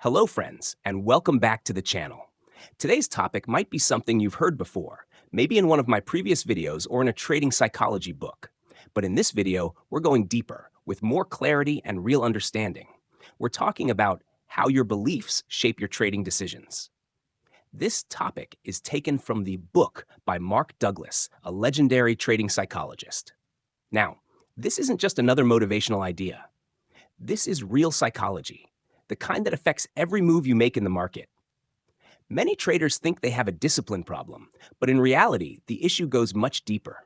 Hello, friends, and welcome back to the channel. Today's topic might be something you've heard before, maybe in one of my previous videos or in a trading psychology book. But in this video, we're going deeper, with more clarity and real understanding. We're talking about how your beliefs shape your trading decisions. This topic is taken from the book by Mark Douglas, a legendary trading psychologist. Now, this isn't just another motivational idea. This is real psychology, the kind that affects every move you make in the market. Many traders think they have a discipline problem, but in reality, the issue goes much deeper.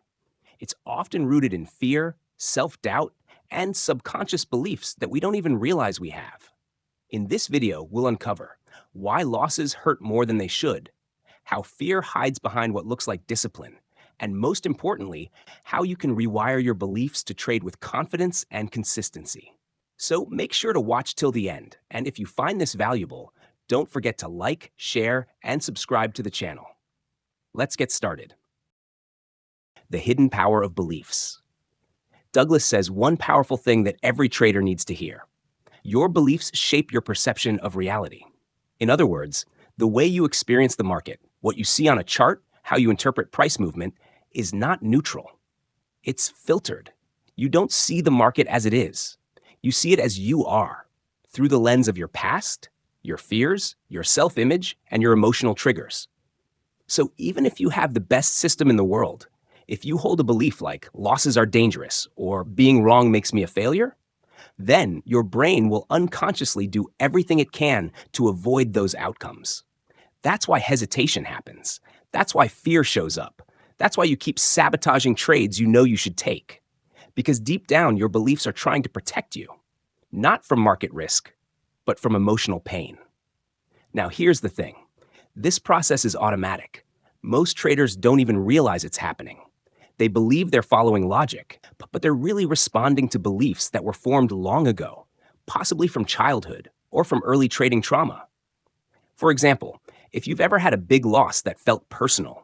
It's often rooted in fear, self-doubt, and subconscious beliefs that we don't even realize we have. In this video, we'll uncover why losses hurt more than they should, how fear hides behind what looks like discipline, and most importantly, how you can rewire your beliefs to trade with confidence and consistency. So make sure to watch till the end, and if you find this valuable, don't forget to like, share, and subscribe to the channel. Let's get started. The hidden power of beliefs. Douglas says one powerful thing that every trader needs to hear. Your beliefs shape your perception of reality. In other words, the way you experience the market, what you see on a chart, how you interpret price movement, is not neutral. It's filtered. You don't see the market as it is. You see it as you are, through the lens of your past, your fears, your self-image, and your emotional triggers. So even if you have the best system in the world, if you hold a belief like losses are dangerous or being wrong makes me a failure, then your brain will unconsciously do everything it can to avoid those outcomes. That's why hesitation happens. That's why fear shows up. That's why you keep sabotaging trades you know you should take. Because deep down, your beliefs are trying to protect you, not from market risk, but from emotional pain. Now, here's the thing. This process is automatic. Most traders don't even realize it's happening. They believe they're following logic, but they're really responding to beliefs that were formed long ago, possibly from childhood or from early trading trauma. For example, if you've ever had a big loss that felt personal,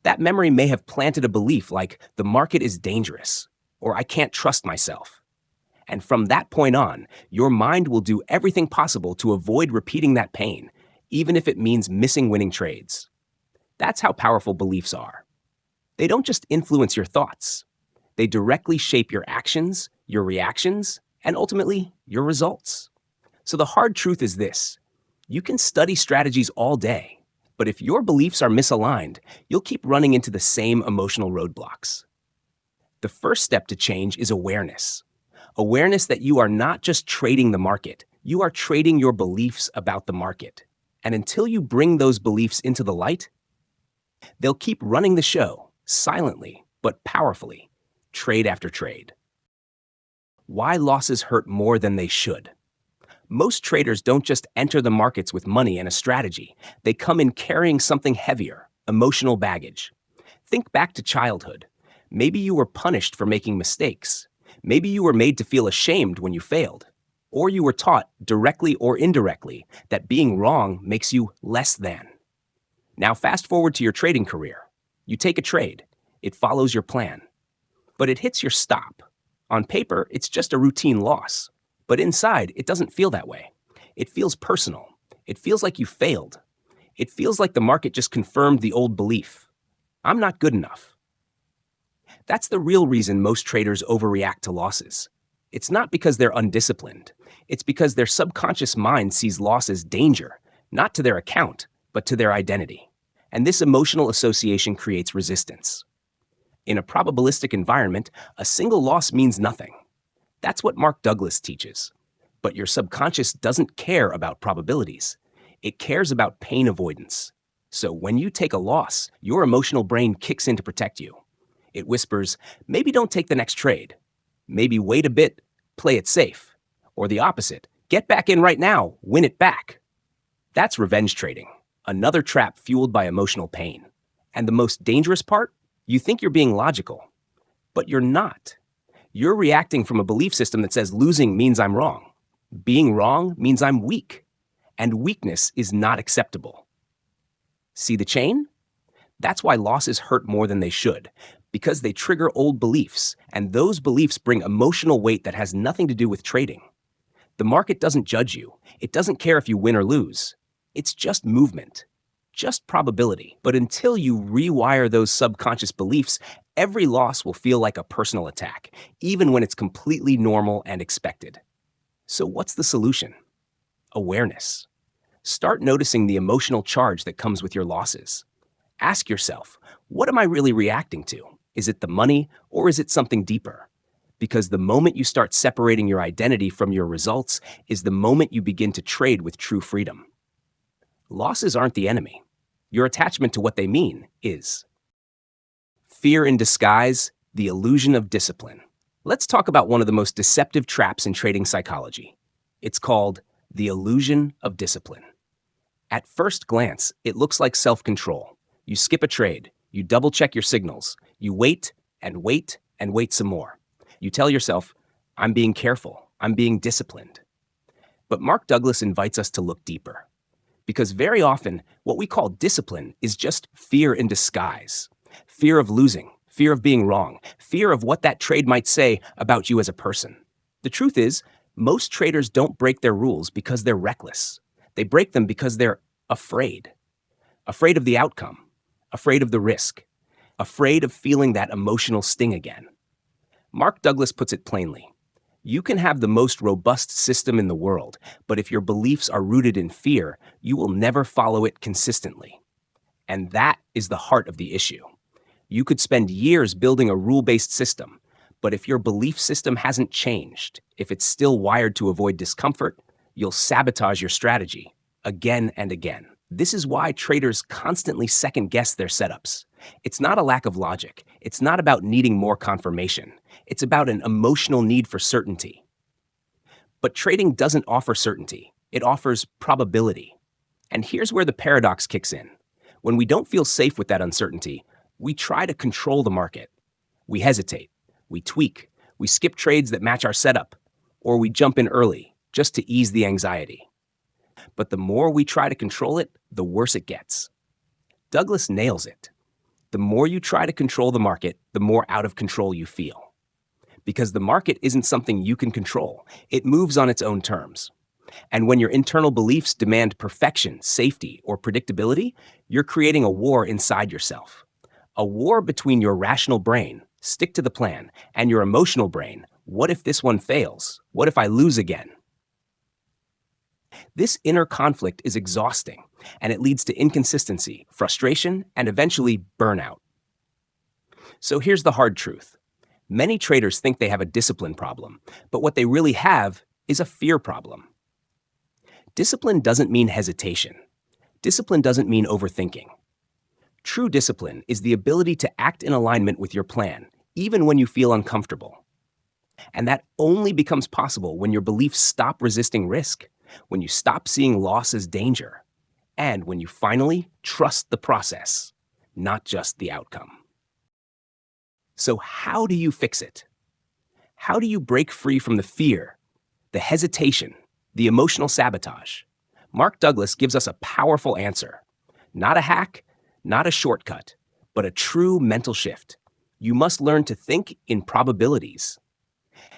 that memory may have planted a belief like the market is dangerous, or I can't trust myself. And from that point on, your mind will do everything possible to avoid repeating that pain, even if it means missing winning trades. That's how powerful beliefs are. They don't just influence your thoughts. They directly shape your actions, your reactions, and ultimately, your results. So the hard truth is this. You can study strategies all day, but if your beliefs are misaligned, you'll keep running into the same emotional roadblocks. The first step to change is awareness. Awareness that you are not just trading the market, you are trading your beliefs about the market. And until you bring those beliefs into the light, they'll keep running the show, silently but powerfully, trade after trade. Why losses hurt more than they should? Most traders don't just enter the markets with money and a strategy. They come in carrying something heavier, emotional baggage. Think back to childhood. Maybe you were punished for making mistakes. Maybe you were made to feel ashamed when you failed. Or you were taught, directly or indirectly, that being wrong makes you less than. Now fast forward to your trading career. You take a trade. It follows your plan. But it hits your stop. On paper, it's just a routine loss. But inside, it doesn't feel that way. It feels personal. It feels like you failed. It feels like the market just confirmed the old belief. I'm not good enough. That's the real reason most traders overreact to losses. It's not because they're undisciplined. It's because their subconscious mind sees loss as danger, not to their account, but to their identity. And this emotional association creates resistance. In a probabilistic environment, a single loss means nothing. That's what Mark Douglas teaches. But your subconscious doesn't care about probabilities. It cares about pain avoidance. So when you take a loss, your emotional brain kicks in to protect you. It whispers, maybe don't take the next trade. Maybe wait a bit, play it safe. Or the opposite, get back in right now, win it back. That's revenge trading, another trap fueled by emotional pain. And the most dangerous part? You think you're being logical, but you're not. You're reacting from a belief system that says losing means I'm wrong. Being wrong means I'm weak. And weakness is not acceptable. See the chain? That's why losses hurt more than they should, because they trigger old beliefs, and those beliefs bring emotional weight that has nothing to do with trading. The market doesn't judge you. It doesn't care if you win or lose. It's just movement, just probability. But until you rewire those subconscious beliefs, every loss will feel like a personal attack, even when it's completely normal and expected. So what's the solution? Awareness. Start noticing the emotional charge that comes with your losses. Ask yourself, what am I really reacting to? Is it the money or is it something deeper? Because the moment you start separating your identity from your results is the moment you begin to trade with true freedom. Losses aren't the enemy. Your attachment to what they mean is. Fear in disguise, the illusion of discipline. Let's talk about one of the most deceptive traps in trading psychology. It's called the illusion of discipline. At first glance, it looks like self-control. You skip a trade, you double-check your signals, you wait and wait and wait some more. You tell yourself, I'm being careful, I'm being disciplined. But Mark Douglas invites us to look deeper. Because very often, what we call discipline is just fear in disguise. Fear of losing, fear of being wrong, fear of what that trade might say about you as a person. The truth is, most traders don't break their rules because they're reckless. They break them because they're afraid. Afraid of the outcome, afraid of the risk, afraid of feeling that emotional sting again. Mark Douglas puts it plainly. You can have the most robust system in the world, but if your beliefs are rooted in fear, you will never follow it consistently. And that is the heart of the issue. You could spend years building a rule-based system, but if your belief system hasn't changed, if it's still wired to avoid discomfort, you'll sabotage your strategy again and again. This is why traders constantly second-guess their setups. It's not a lack of logic. It's not about needing more confirmation. It's about an emotional need for certainty. But trading doesn't offer certainty. It offers probability. And here's where the paradox kicks in. When we don't feel safe with that uncertainty, we try to control the market. We hesitate. We tweak. We skip trades that match our setup. Or we jump in early, just to ease the anxiety. But the more we try to control it, the worse it gets. Douglas nails it. The more you try to control the market, the more out of control you feel. Because the market isn't something you can control. It moves on its own terms. And when your internal beliefs demand perfection, safety, or predictability, you're creating a war inside yourself. A war between your rational brain, stick to the plan, and your emotional brain, what if this one fails? What if I lose again? This inner conflict is exhausting, and it leads to inconsistency, frustration, and eventually burnout. So here's the hard truth. Many traders think they have a discipline problem, but what they really have is a fear problem. Discipline doesn't mean hesitation. Discipline doesn't mean overthinking. True discipline is the ability to act in alignment with your plan, even when you feel uncomfortable. And that only becomes possible when your beliefs stop resisting risk, when you stop seeing loss as danger, and when you finally trust the process, not just the outcome. So how do you fix it? How do you break free from the fear, the hesitation, the emotional sabotage? Mark Douglas gives us a powerful answer. Not a hack, not a shortcut, but a true mental shift. You must learn to think in probabilities.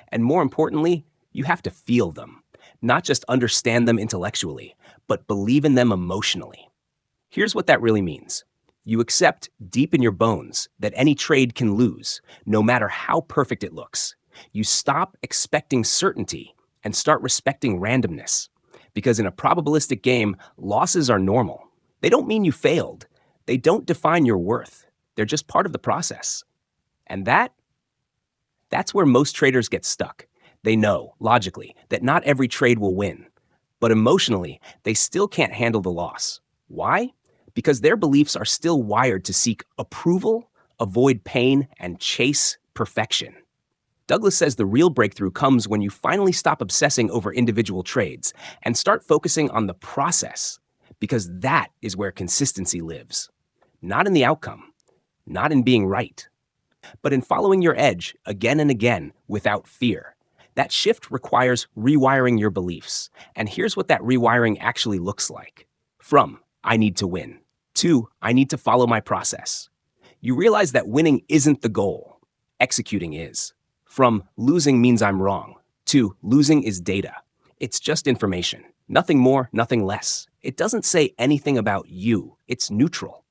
And more importantly, you have to feel them. Not just understand them intellectually, but believe in them emotionally. Here's what that really means. You accept deep in your bones that any trade can lose, no matter how perfect it looks. You stop expecting certainty and start respecting randomness. Because in a probabilistic game, losses are normal. They don't mean you failed. They don't define your worth. They're just part of the process. And that's where most traders get stuck. They know, logically, that not every trade will win. But emotionally, they still can't handle the loss. Why? Because their beliefs are still wired to seek approval, avoid pain, and chase perfection. Douglas says the real breakthrough comes when you finally stop obsessing over individual trades and start focusing on the process, because that is where consistency lives. Not in the outcome, not in being right, but in following your edge again and again without fear. That shift requires rewiring your beliefs. And here's what that rewiring actually looks like. From, I need to win, to, I need to follow my process. You realize that winning isn't the goal. Executing is. From, losing means I'm wrong, to, losing is data. It's just information. Nothing more, nothing less. It doesn't say anything about you. It's neutral.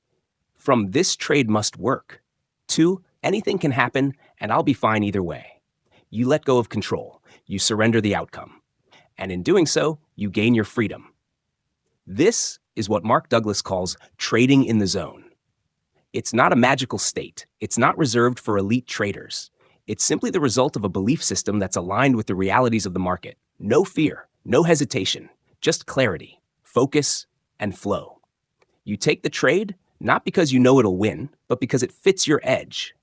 From this trade must work. 2, anything can happen and I'll be fine either way. You let go of control. You surrender the outcome. And in doing so, you gain your freedom. This is what Mark Douglas calls trading in the zone. It's not a magical state. It's not reserved for elite traders. It's simply the result of a belief system that's aligned with the realities of the market. No fear, no hesitation, just clarity, focus, and flow. You take the trade, not because you know it'll win, but because it fits your edge.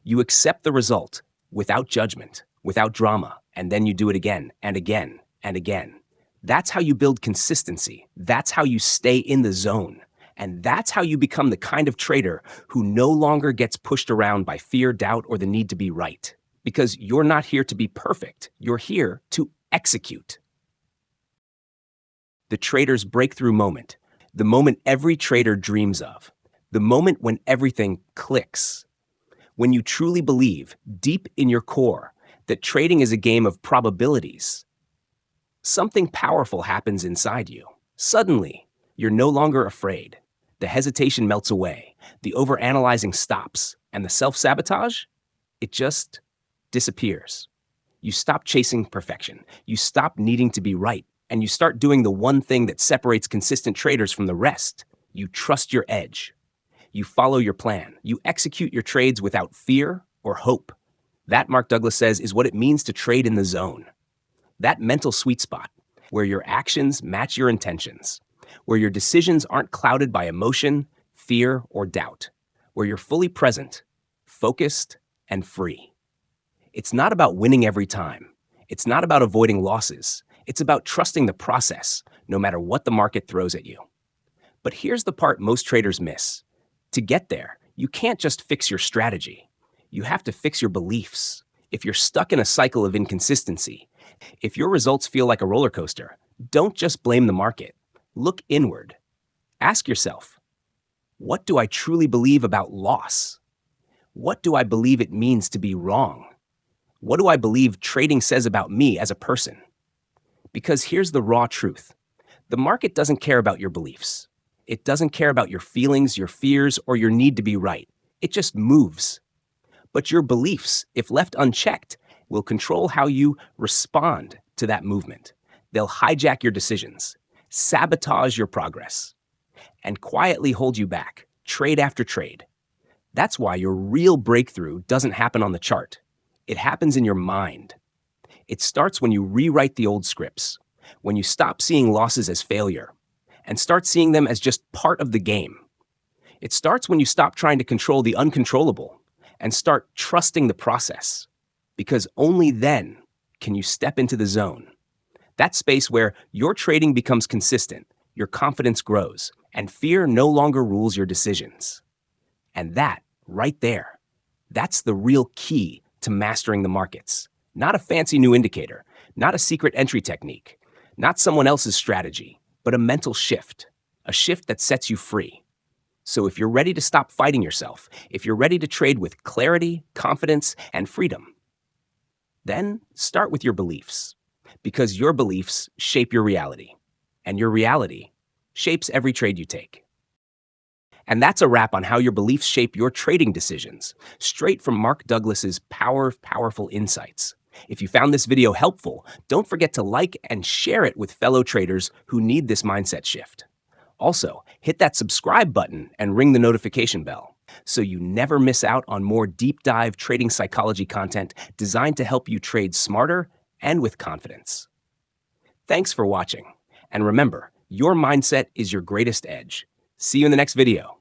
You accept the result without judgment, without drama, and then you do it again and again and again. That's how you build consistency. That's how you stay in the zone. And that's how you become the kind of trader who no longer gets pushed around by fear, doubt, or the need to be right. Because you're not here to be perfect. You're here to execute. The trader's breakthrough moment. The moment every trader dreams of. The moment when everything clicks. When you truly believe, deep in your core, that trading is a game of probabilities. Something powerful happens inside you. Suddenly, you're no longer afraid. The hesitation melts away, the overanalyzing stops, and the self-sabotage, it just disappears. You stop chasing perfection, you stop needing to be right, and you start doing the one thing that separates consistent traders from the rest. You trust your edge. You follow your plan. You execute your trades without fear or hope. That, Mark Douglas says, is what it means to trade in the zone. That mental sweet spot, where your actions match your intentions. Where your decisions aren't clouded by emotion, fear, or doubt, where you're fully present, focused, and free. It's not about winning every time. It's not about avoiding losses. It's about trusting the process, no matter what the market throws at you. But here's the part most traders miss. To get there, you can't just fix your strategy. You have to fix your beliefs. If you're stuck in a cycle of inconsistency, if your results feel like a roller coaster, don't just blame the market. Look inward. Ask yourself, what do I truly believe about loss? What do I believe it means to be wrong? What do I believe trading says about me as a person? Because here's the raw truth. The market doesn't care about your beliefs. It doesn't care about your feelings, your fears, or your need to be right. It just moves. But your beliefs, if left unchecked, will control how you respond to that movement. They'll hijack your decisions, sabotage your progress, and quietly hold you back, trade after trade. That's why your real breakthrough doesn't happen on the chart. It happens in your mind. It starts when you rewrite the old scripts, when you stop seeing losses as failure, and start seeing them as just part of the game. It starts when you stop trying to control the uncontrollable and start trusting the process, because only then can you step into the zone. That space where your trading becomes consistent, your confidence grows, and fear no longer rules your decisions. And that, right there, that's the real key to mastering the markets. Not a fancy new indicator, not a secret entry technique, not someone else's strategy, but a mental shift, a shift that sets you free. So if you're ready to stop fighting yourself, if you're ready to trade with clarity, confidence, and freedom, then start with your beliefs. Because your beliefs shape your reality, and your reality shapes every trade you take. And that's a wrap on how your beliefs shape your trading decisions, straight from Mark Douglas's powerful insights. If you found this video helpful, don't forget to like and share it with fellow traders who need this mindset shift. Also, hit that subscribe button and ring the notification bell so you never miss out on more deep dive trading psychology content designed to help you trade smarter and with confidence. Thanks for watching. And remember, your mindset is your greatest edge. See you in the next video.